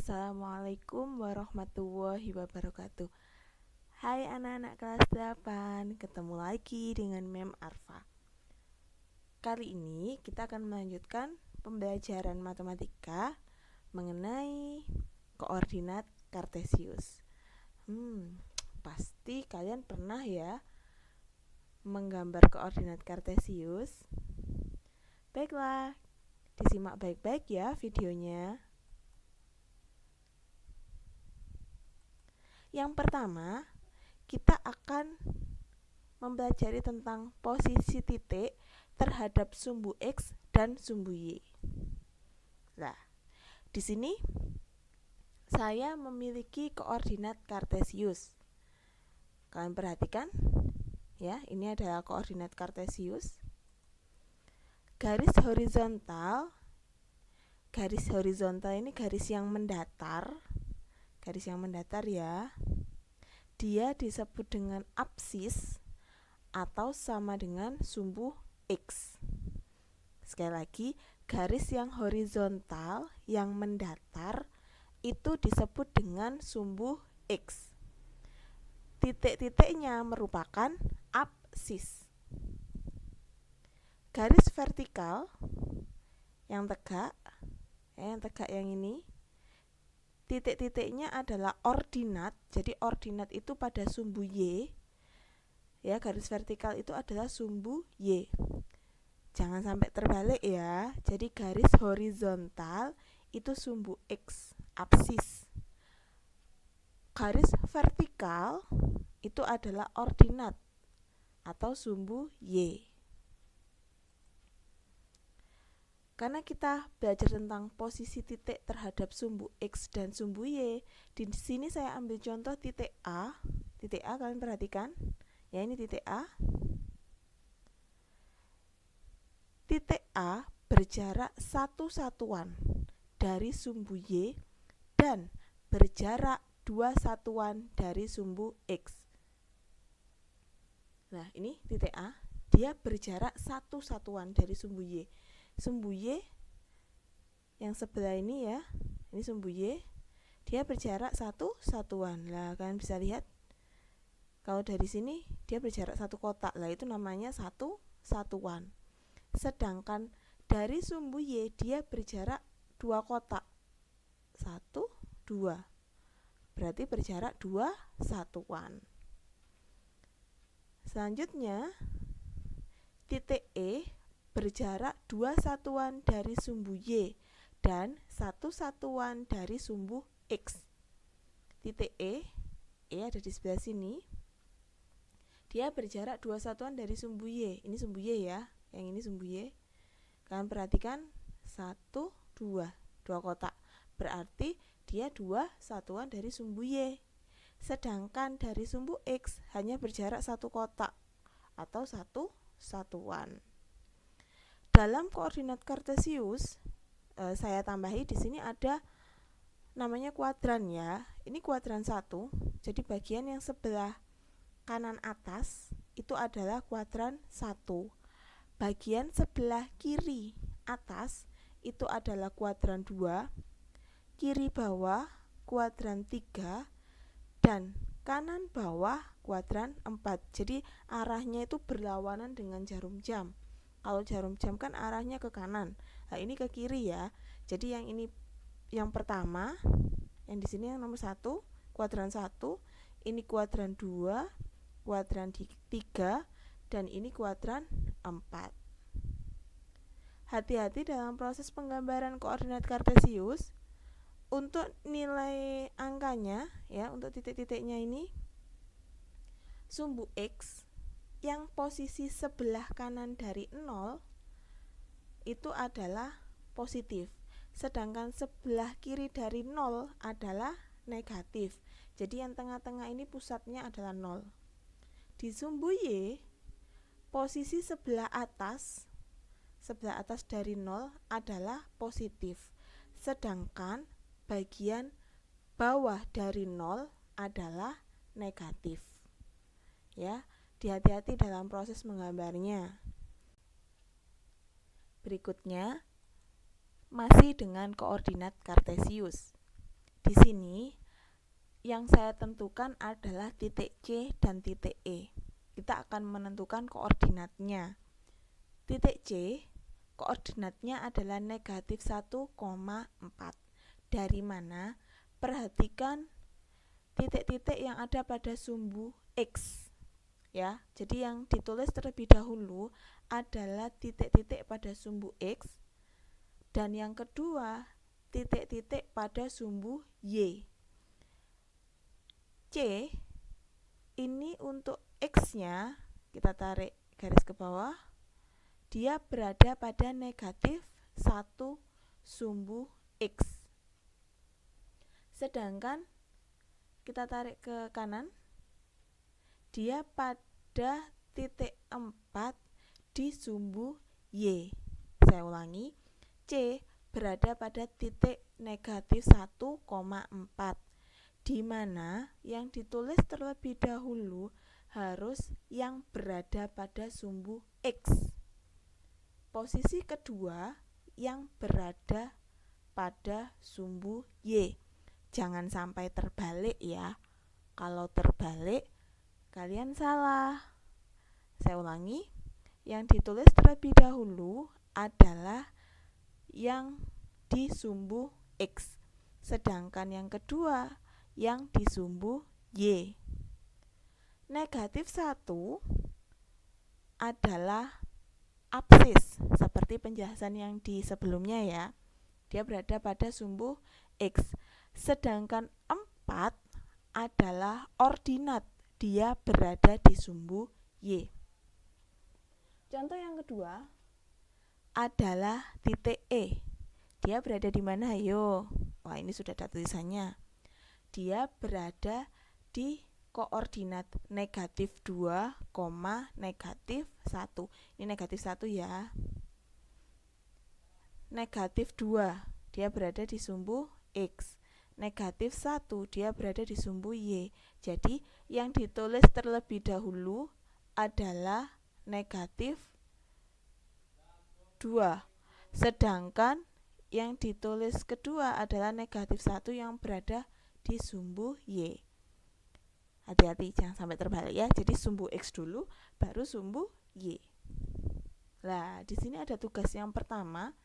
Assalamualaikum warahmatullahi wabarakatuh. Hai anak-anak kelas 8, ketemu lagi dengan Mem Arfa. Kali ini kita akan melanjutkan pembelajaran matematika mengenai koordinat Kartesius. Pasti kalian pernah ya menggambar koordinat Kartesius. Baiklah, disimak baik-baik ya videonya. Yang pertama, kita akan mempelajari tentang posisi titik terhadap sumbu X dan sumbu Y. Nah, di sini saya memiliki koordinat Kartesius. Kalian perhatikan, ya, ini adalah koordinat Kartesius. Garis horizontal ini garis yang mendatar. Garis yang mendatar ya. Dia disebut dengan apsis atau sama dengan sumbu X. Sekali lagi, garis yang horizontal yang mendatar itu disebut dengan sumbu X. Titik-titiknya merupakan apsis. Garis vertikal yang tegak yang ini, titik-titiknya adalah ordinat. Jadi ordinat itu pada sumbu Y. Ya, garis vertikal itu adalah sumbu Y. Jangan sampai terbalik ya. Jadi garis horizontal itu sumbu X, apsis. Garis vertikal itu adalah ordinat atau sumbu Y. Karena kita belajar tentang posisi titik terhadap sumbu X dan sumbu Y, di sini saya ambil contoh titik A. Titik A, kalian perhatikan. Ya, ini titik A. Titik A berjarak 1 satuan dari sumbu Y dan berjarak 2 satuan dari sumbu X. Nah, ini titik A, dia berjarak 1 satuan dari sumbu Y. Sumbu Y yang sebelah ini ya, ini sumbu Y, dia berjarak 1 satuan. Lah, kalian bisa lihat kalau dari sini dia berjarak 1 kotak. Lah, itu namanya 1 satuan. Sedangkan dari sumbu Y dia berjarak 2 kotak. 1, 2. Berarti berjarak 2 satuan. Selanjutnya, titik E berjarak 2 satuan dari sumbu Y dan 1 satuan dari sumbu X. Titik E ada di sebelah sini. Dia berjarak 2 satuan dari sumbu Y. Ini sumbu Y ya, yang ini sumbu Y. Kalian perhatikan 1, 2 kotak. Berarti dia 2 satuan dari sumbu Y. Sedangkan dari sumbu X hanya berjarak 1 kotak atau 1 satuan. Dalam koordinat Kartesius, saya tambahi di sini ada namanya kuadran ya. Ini kuadran 1. Jadi bagian yang sebelah kanan atas itu adalah kuadran 1. Bagian sebelah kiri atas itu adalah kuadran 2. Kiri bawah kuadran 3 dan kanan bawah kuadran 4. Jadi arahnya itu berlawanan dengan jarum jam. Kalau jarum jam kan arahnya ke kanan. Nah, ini ke kiri ya. Jadi yang ini yang pertama, yang di sini yang nomor 1, kuadran 1, ini kuadran 2, kuadran 3, dan ini kuadran 4. Hati-hati dalam proses penggambaran koordinat Kartesius. Untuk nilai angkanya ya, untuk titik-titiknya ini, sumbu X yang posisi sebelah kanan dari 0 itu adalah positif, sedangkan sebelah kiri dari 0 adalah negatif. Jadi yang tengah-tengah ini pusatnya adalah 0. Di sumbu Y, posisi sebelah atas dari 0 adalah positif, sedangkan bagian bawah dari 0 adalah negatif. Ya, hati-hati dalam proses menggambarnya. Berikutnya, masih dengan koordinat Kartesius. Di sini yang saya tentukan adalah titik C dan titik E. Kita akan menentukan koordinatnya. Titik C, koordinatnya adalah negatif 1,4. Dari mana? Perhatikan titik-titik yang ada pada sumbu X. Ya, jadi yang ditulis terlebih dahulu adalah titik-titik pada sumbu X, dan yang kedua titik-titik pada sumbu Y. C ini untuk X-nya, kita tarik garis ke bawah, dia berada pada negatif 1 sumbu X. Sedangkan kita tarik ke kanan, dia pada titik 4 di sumbu Y. Saya ulangi, C berada pada titik negatif 1,4, di mana yang ditulis terlebih dahulu harus yang berada pada sumbu X. Posisi kedua yang berada pada sumbu Y. Jangan sampai terbalik ya. Kalau terbalik, kalian salah. Saya ulangi, yang ditulis terlebih dahulu adalah yang di sumbu X, sedangkan yang kedua yang di sumbu Y. Negatif 1 adalah absis, seperti penjelasan yang di sebelumnya ya. Dia berada pada sumbu X. Sedangkan 4 adalah ordinat, dia berada di sumbu Y. Contoh yang kedua adalah titik E. Dia berada di mana? Ayo. Wah, ini sudah ada tulisannya. Dia berada di koordinat negatif 2, negatif 1. Ini negatif 1 ya. Negatif 2, dia berada di sumbu X. Negatif 1, dia berada di sumbu Y. Jadi, yang ditulis terlebih dahulu adalah negatif 2. Sedangkan yang ditulis kedua adalah negatif 1 yang berada di sumbu Y. Hati-hati jangan sampai terbalik ya. Jadi sumbu X dulu baru sumbu Y. Nah, di sini ada tugas yang pertama.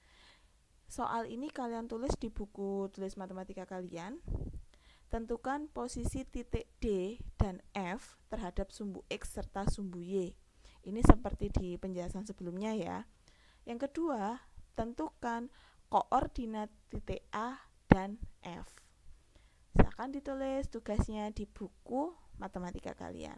Soal ini kalian tulis di buku tulis matematika kalian. Tentukan posisi titik D dan F terhadap sumbu X serta sumbu Y. Ini seperti di penjelasan sebelumnya ya. Yang kedua, tentukan koordinat titik A dan F. Silakan ditulis tugasnya di buku matematika kalian.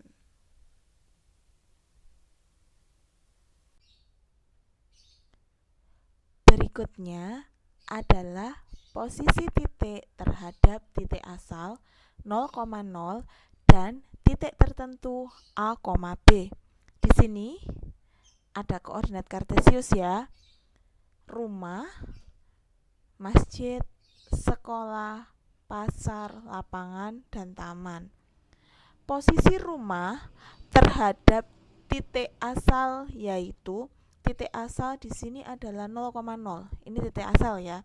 Berikutnya adalah posisi titik terhadap titik asal 0,0 dan titik tertentu A, B. Di sini ada koordinat kartesius ya. Rumah, masjid, sekolah, pasar, lapangan, dan taman. Posisi rumah terhadap titik asal yaitu titik asal di sini adalah 0,0. Ini titik asal ya.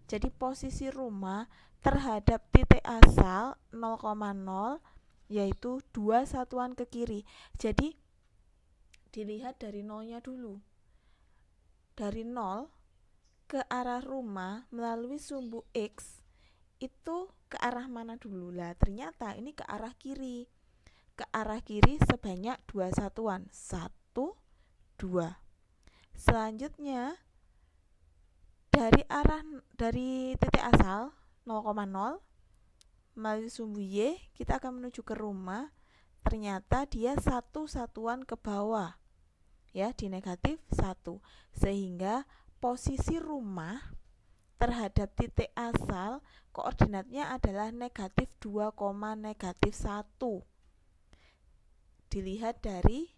Jadi posisi rumah terhadap titik asal 0,0 yaitu 2 satuan ke kiri. Jadi dilihat dari nolnya dulu. Dari 0 ke arah rumah melalui sumbu X itu ke arah mana dulu? Lah, ternyata ini ke arah kiri. Ke arah kiri sebanyak 2 satuan. 1, 2. Selanjutnya dari titik asal 0,0 melalui sumbu Y kita akan menuju ke rumah. Ternyata dia 1 satuan ke bawah. Ya, di negatif 1. Sehingga posisi rumah terhadap titik asal koordinatnya adalah negatif 2, negatif 1. Dilihat dari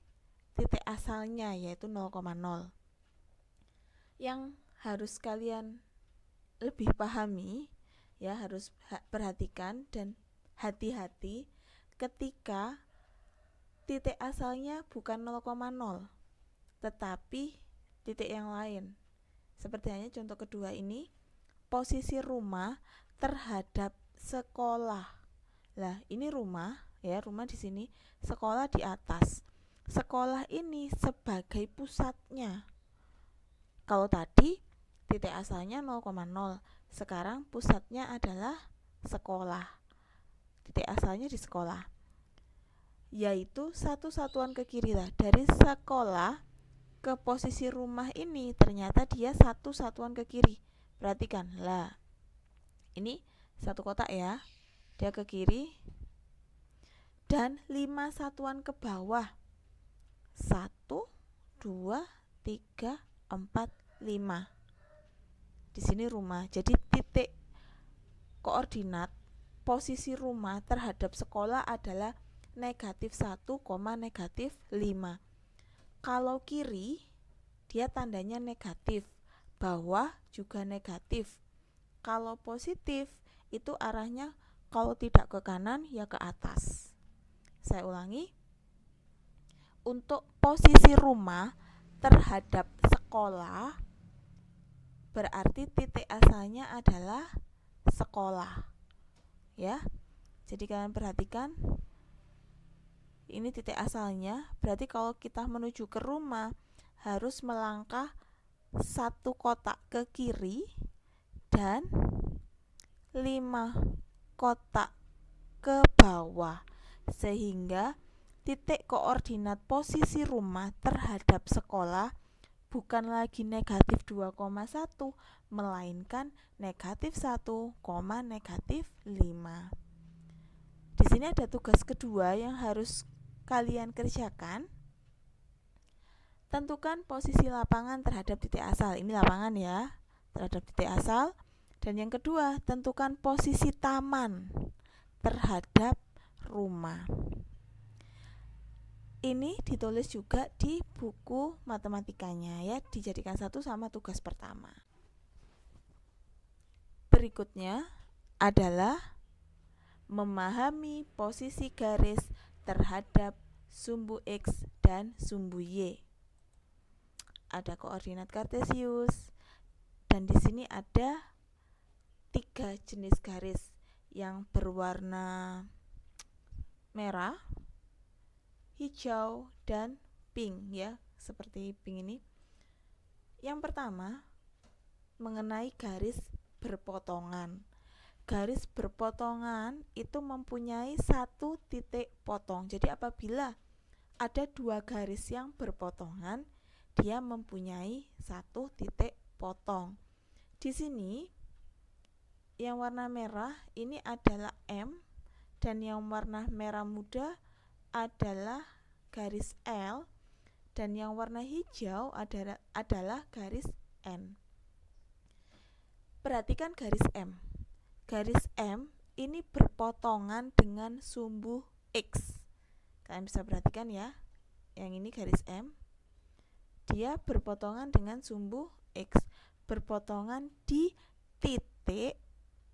titik asalnya yaitu 0,0. Yang harus kalian lebih pahami ya, harus perhatikan dan hati-hati ketika titik asalnya bukan 0,0 tetapi titik yang lain. Seperti hanya contoh kedua ini, posisi rumah terhadap sekolah. Lah, ini rumah ya, rumah di sini, sekolah di atas. Sekolah ini sebagai pusatnya. Kalau tadi titik asalnya 0,0, sekarang pusatnya adalah sekolah. Titik asalnya di sekolah. Yaitu satu satuan ke kiri lah. Dari sekolah ke posisi rumah ini ternyata dia satu satuan ke kiri. Perhatikan lah, ini satu kotak ya, dia ke kiri dan 5 satuan ke bawah. 1, 2, 3, 4, 5. Di sini rumah. Jadi titik koordinat posisi rumah terhadap sekolah adalah -1, -5. Kalau kiri dia tandanya negatif, bawah juga negatif. Kalau positif itu arahnya kalau tidak ke kanan ya ke atas. Saya ulangi. Untuk posisi rumah terhadap sekolah berarti titik asalnya adalah sekolah. Ya. Jadi kalian perhatikan, ini titik asalnya, berarti kalau kita menuju ke rumah harus melangkah satu kotak ke kiri dan 5 kotak ke bawah, sehingga titik koordinat posisi rumah terhadap sekolah bukan lagi -2,1 melainkan -1, -5. Di sini ada tugas kedua yang harus kalian kerjakan. Tentukan posisi lapangan terhadap titik asal. Ini lapangan ya, terhadap titik asal. Dan yang kedua, tentukan posisi taman terhadap rumah. Ini ditulis juga di buku matematikanya ya, dijadikan satu sama tugas pertama. Berikutnya adalah memahami posisi garis terhadap sumbu X dan sumbu Y. Ada koordinat kartesius dan di sini ada 3 jenis garis yang berwarna merah, hijau, dan pink ya, seperti pink ini. Yang pertama mengenai garis berpotongan. Garis berpotongan itu mempunyai satu titik potong. Jadi apabila ada 2 garis yang berpotongan, dia mempunyai satu titik potong. Di sini yang warna merah ini adalah M dan yang warna merah muda adalah garis L dan yang warna hijau adalah garis N. Perhatikan garis M. Garis M ini berpotongan dengan sumbu X. Kalian bisa perhatikan ya, yang ini garis M, dia berpotongan dengan sumbu X, berpotongan di titik,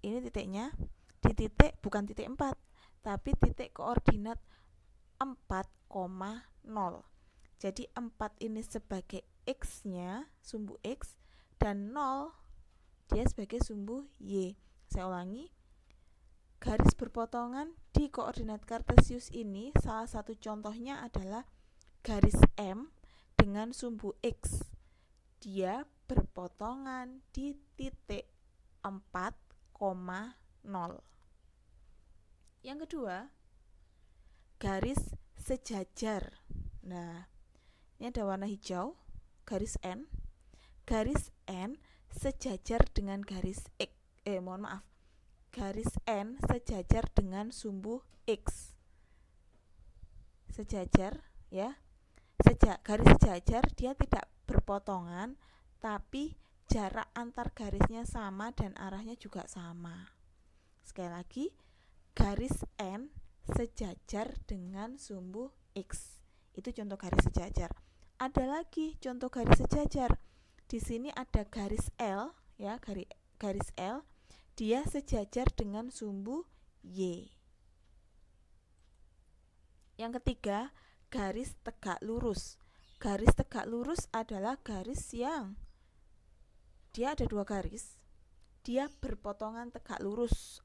ini titiknya, di titik bukan titik 4, tapi titik koordinat 4,0. Jadi 4 ini sebagai X-nya, sumbu X, dan 0 dia sebagai sumbu Y. Saya ulangi, garis berpotongan di koordinat kartesius ini salah satu contohnya adalah garis M dengan sumbu X. Dia berpotongan di titik 4,0. Yang kedua, garis sejajar. Nah, ini ada warna hijau, garis N. Garis N sejajar dengan garis X. Garis N sejajar dengan sumbu X. Sejajar ya. Garis sejajar dia tidak berpotongan, tapi jarak antar garisnya sama dan arahnya juga sama. Sekali lagi, garis N sejajar dengan sumbu X. Itu contoh garis sejajar. Ada lagi contoh garis sejajar. Di sini ada garis L ya, garis L, dia sejajar dengan sumbu Y. Yang ketiga, garis tegak lurus. Garis tegak lurus adalah garis yang dia ada 2 garis, dia berpotongan tegak lurus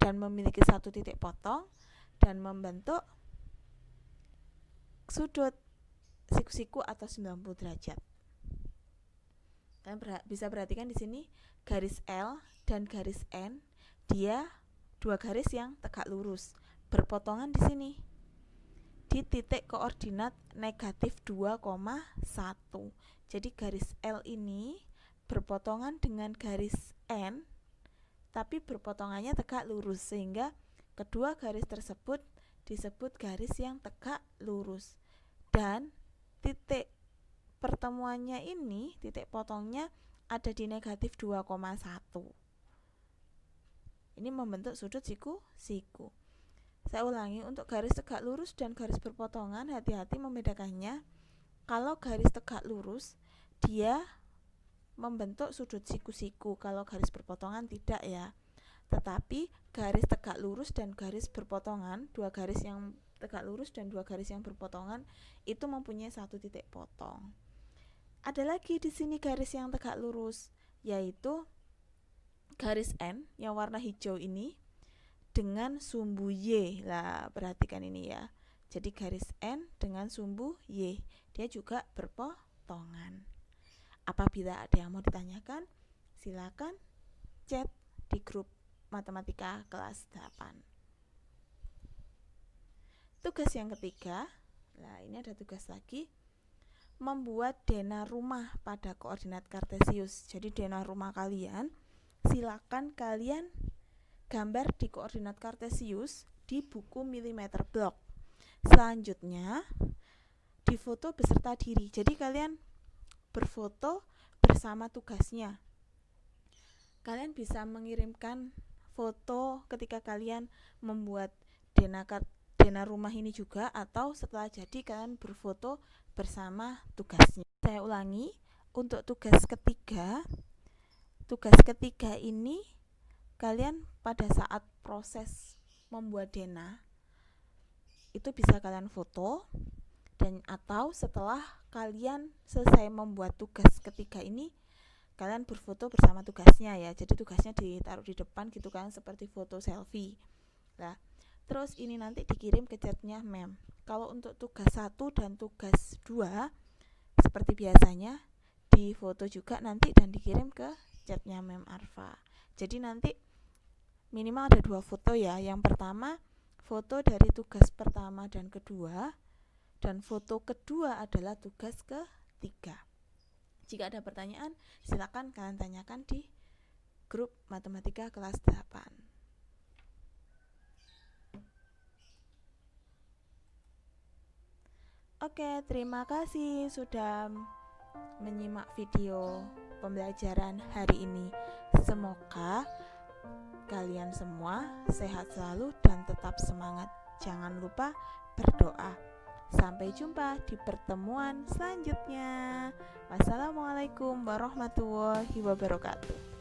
dan memiliki satu titik potong dan membentuk sudut siku-siku atau 90 derajat. Kalian bisa perhatikan di sini garis L dan garis N, dia dua garis yang tegak lurus, berpotongan di sini di titik koordinat negatif 2,1. Jadi garis L ini berpotongan dengan garis N, tapi berpotongannya tegak lurus, sehingga kedua garis tersebut disebut garis yang tegak lurus. Dan titik pertemuannya ini, titik potongnya ada di negatif 2,1. Ini membentuk sudut siku-siku. Saya ulangi, untuk garis tegak lurus dan garis berpotongan, hati-hati membedakannya. Kalau garis tegak lurus, dia membentuk sudut siku-siku. Kalau garis berpotongan tidak ya. Tetapi garis tegak lurus dan garis berpotongan, dua garis yang tegak lurus dan dua garis yang berpotongan, itu mempunyai satu titik potong. Ada lagi di sini garis yang tegak lurus, yaitu garis N yang warna hijau ini dengan sumbu Y. Lah, perhatikan ini ya. Jadi garis N dengan sumbu Y, dia juga berpotongan. Apabila ada yang mau ditanyakan, silakan chat di grup matematika kelas 8. Tugas yang ketiga, nah ini ada tugas lagi, membuat dena rumah pada koordinat kartesius. Jadi dena rumah kalian, silakan kalian gambar di koordinat kartesius di buku milimeter block. Selanjutnya difoto beserta diri. Jadi kalian berfoto bersama tugasnya. Kalian bisa mengirimkan foto ketika kalian membuat dena rumah ini juga, atau setelah jadi kalian berfoto bersama tugasnya. Saya ulangi, untuk tugas ketiga ini kalian pada saat proses membuat dena itu bisa kalian foto, dan atau setelah kalian selesai membuat tugas ketiga ini kalian berfoto bersama tugasnya ya. Jadi tugasnya ditaruh di depan gitu kan, seperti foto selfie. Nah, terus ini nanti dikirim ke chatnya mem. Kalau untuk tugas 1 dan tugas 2 seperti biasanya difoto juga nanti dan dikirim ke chatnya mem Arfa. Jadi nanti minimal ada 2 foto ya. Yang pertama foto dari tugas pertama dan kedua, dan foto kedua adalah tugas ketiga. Jika ada pertanyaan, silakan kalian tanyakan di grup matematika kelas 8. Oke, terima kasih sudah menyimak video pembelajaran hari ini. Semoga kalian semua sehat selalu dan tetap semangat. Jangan lupa berdoa. Sampai jumpa di pertemuan selanjutnya. Wassalamualaikum warahmatullahi wabarakatuh.